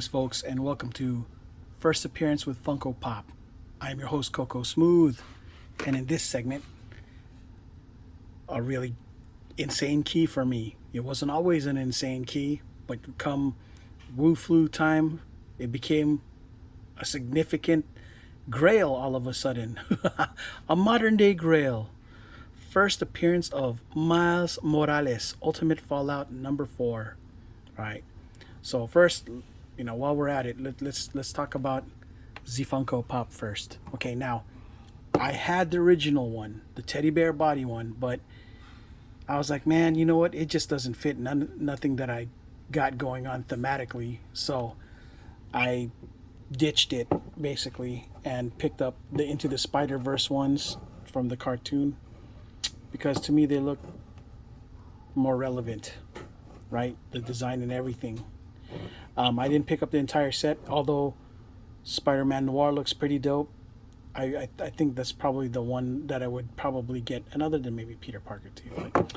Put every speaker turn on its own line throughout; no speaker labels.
Greetings, folks, and welcome to First Appearance with Funko Pop. I am your host, Coco Smooth, and in this segment, a really insane key for me. It wasn't always an insane key, but come Wu Flu time, it became a significant grail all of a sudden. A modern day grail. First appearance of Miles Morales, Ultimate Fallout number 4. Right. So first, while we're at it, let's talk about the Funko Pop first. Okay, now I had the original one, the teddy bear body one, but I was like, man, you know what? It just doesn't fit nothing that I got going on thematically. So I ditched it basically and picked up the Into the Spiderverse ones from the cartoon because to me they look more relevant, right? The design and everything. I didn't pick up the entire set, although Spider-Man Noir looks pretty dope. I think that's probably the one that I would probably get, and other than maybe Peter Parker too. But,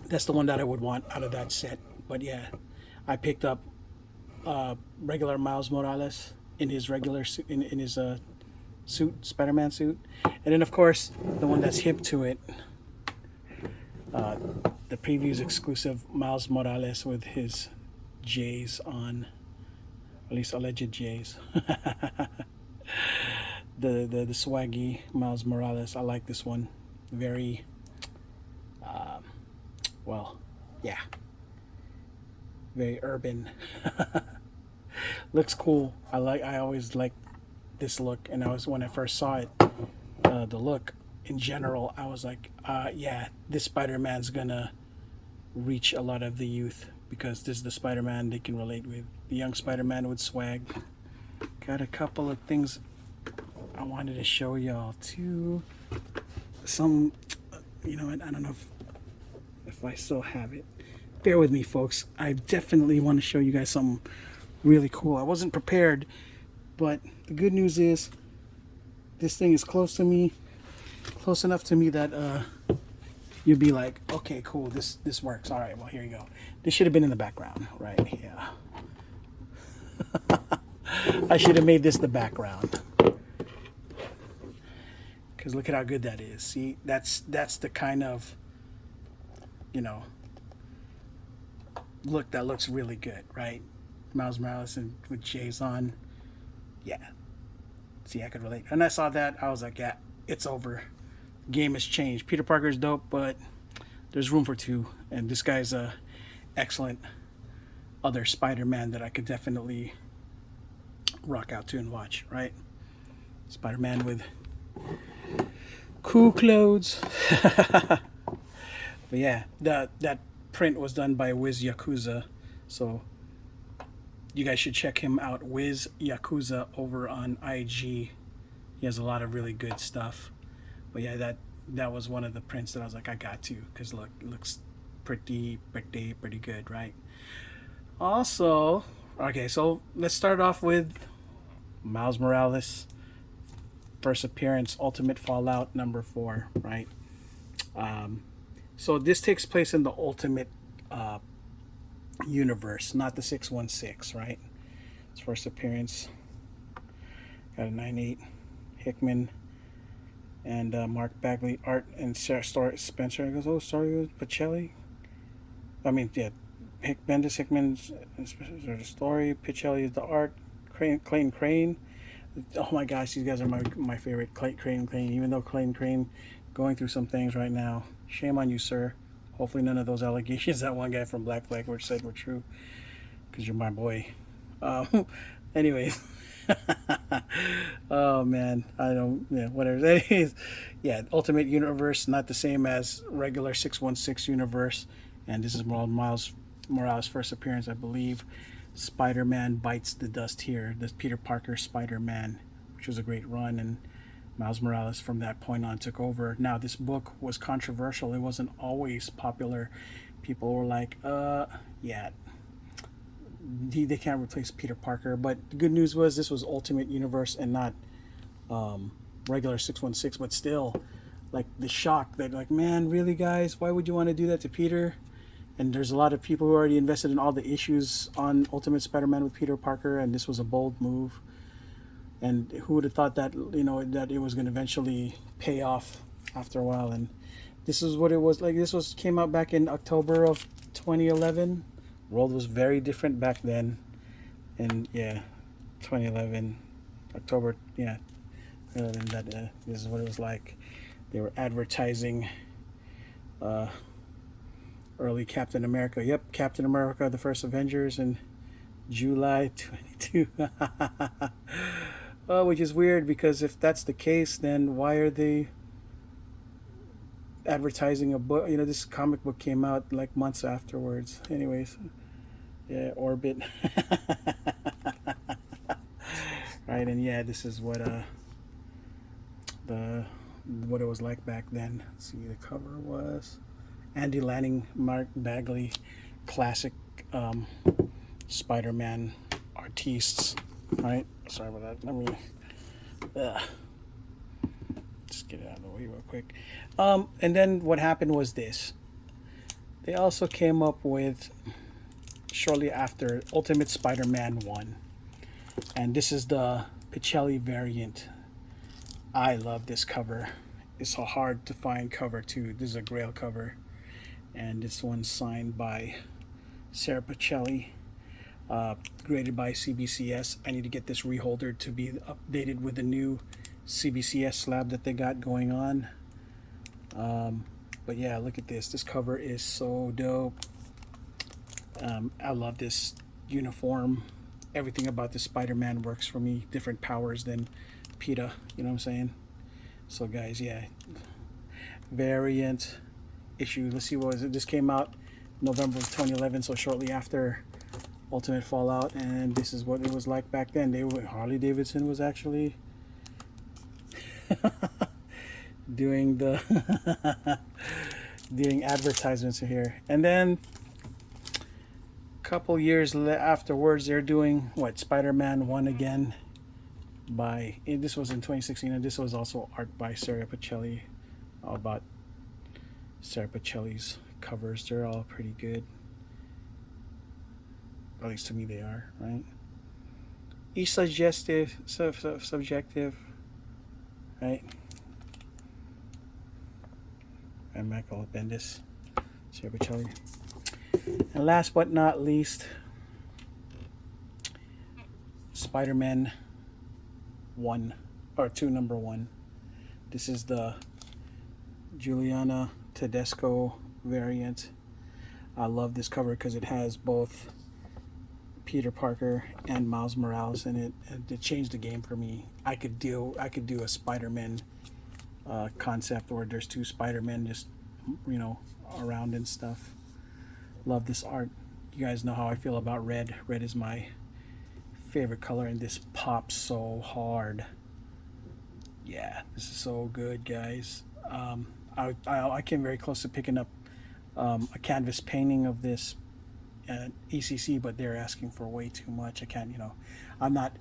that's the one that I would want out of that set. But yeah, I picked up regular Miles Morales in his regular suit, in his suit, Spider-Man suit, and then of course the one that's hip to it. The previews exclusive Miles Morales with his J's on, at least alleged J's. the swaggy Miles Morales. I like this one. Very, yeah, very urban. Looks cool. I always like this look, and when I first saw it, the look in general, I was like, yeah, this Spider-Man's gonna reach a lot of the youth because this is the Spider-Man they can relate with. The young Spider-Man with swag. Got a couple of things I wanted to show y'all too. Some, I don't know if I still have it. Bear with me, folks. I definitely want to show you guys something really cool. I wasn't prepared, but the good news is this thing is close to me. Close enough to me that you'd be like, okay, cool, this works. All right, well, here you go. This should have been in the background, right? Yeah. I should have made this the background. Because look at how good that is. See, that's the kind of, look that looks really good, right? Miles Morales and with J's on. Yeah. See, I could relate. And I saw that, I was like, yeah, it's over. Game has changed. Peter Parker is dope, but there's room for two, and this guy's a excellent other Spider-Man that I could definitely rock out to and watch, right? Spider-Man with cool clothes. But yeah, that print was done by Wiz Yakuza, so you guys should check him out, Wiz Yakuza, over on IG. He has a lot of really good stuff. But yeah, that was one of the prints that I was like, I got to, because look, it looks pretty good, right? Also, okay, so let's start off with Miles Morales, first appearance, Ultimate Fallout number 4, right? So this takes place in the Ultimate universe, not the 616, right? It's first appearance. Got a 9.8 Hickman. And Mark Bagley art, and Spencer goes, oh, sorry, Pichelli. I mean, yeah, Bendis, Hickman's the story. Pichelli is the art. Clayton Crane. Oh my gosh, these guys are my favorite. Clayton Crane. Even though Clayton Crane going through some things right now. Shame on you, sir. Hopefully none of those allegations that one guy from Black Flag said were true, because you're my boy. Anyways. Oh man, I don't, whatever that is. Yeah, Ultimate Universe, not the same as regular 616 universe, and this is Miles Morales' first appearance, I believe. Spider-Man bites the dust here. This Peter Parker Spider-Man, which was a great run, and Miles Morales from that point on took over. Now this book was controversial. It wasn't always popular. People were like, yeah, they can't replace Peter Parker. But the good news was this was Ultimate Universe and not regular 616. But still, like the shock that, like, man, really, guys, why would you want to do that to Peter? And there's a lot of people who already invested in all the issues on Ultimate Spider-Man with Peter Parker, and this was a bold move. And who would have thought that, you know, that it was going to eventually pay off after a while? And this is what it was like. This came out back in October of 2011. World was very different back then. And yeah, 2011, October, yeah, 2011, this is what it was like. They were advertising early Captain America. Yep, Captain America, the first Avengers in July 22. Oh, which is weird, because if that's the case, then why are they advertising a book? You know, this comic book came out like months afterwards. Anyways, yeah, Orbit. Right, and yeah, this is what what it was like back then. Let's see, the cover was Andy Lanning, Mark Bagley, classic Spider-Man artistes. Right, sorry about that. Let me just get it out of the way real quick. And then what happened was this. They also came up with, shortly after, Ultimate Spider-Man 1. And this is the Pichelli variant. I love this cover. It's a hard to find cover too. This is a Grail cover. And this one's signed by Sarah Pichelli. Graded by CBCS. I need to get this reholder to be updated with the new CBCS slab that they got going on. But yeah, look at this. This cover is so dope. I love this uniform. Everything about this Spider-Man works for me. Different powers than Peter. You know what I'm saying? So guys, yeah. Variant issue. Let's see, what was it? This came out November of 2011, so shortly after Ultimate Fallout, and this is what it was like back then. Harley Davidson was actually doing doing advertisements here. And then a couple years afterwards, they're doing what, Spider-Man 1 again by, this was in 2016, and this was also art by Sarah Pichelli. All about Sarah Pichelli's covers. They're all pretty good. At least to me they are, right? Each subjective, right? And Michael Bendis, Sarah Pichelli. And last but not least, Spider-Man 1 or 2 number 1. This is the Juliana Tedesco variant. I love this cover because it has both Peter Parker and Miles Morales in it, and it changed the game for me. I could do a Spider-Man concept where there's 2 Spider-Men just, you know, around and stuff. Love this art. You guys know how I feel about red. Red is my favorite color, and this pops so hard. Yeah, this is so good, guys. I came very close to picking up a canvas painting of this at ECC, but they're asking for way too much. I can't, you know, I'm not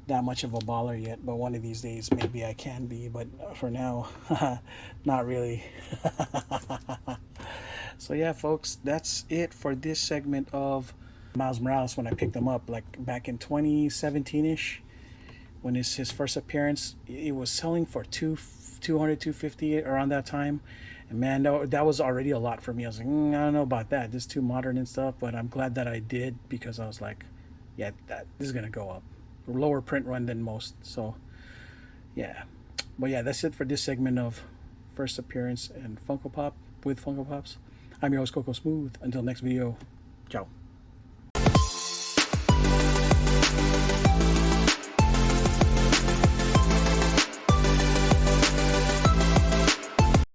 that much of a baller yet, but one of these days maybe I can be, but for now, not really. So yeah, folks, that's it for this segment of Miles Morales. When I picked him up, like back in 2017-ish, when his first appearance, it was selling for 200, 250 around that time. And man, that was already a lot for me. I was like, I don't know about that. This is too modern and stuff, but I'm glad that I did, because I was like, yeah, this is gonna go up. Lower print run than most. So yeah, but yeah, that's it for this segment of first appearance and Funko Pop with Funko Pops. I'm your host, Coco Smooth. Until next video, ciao.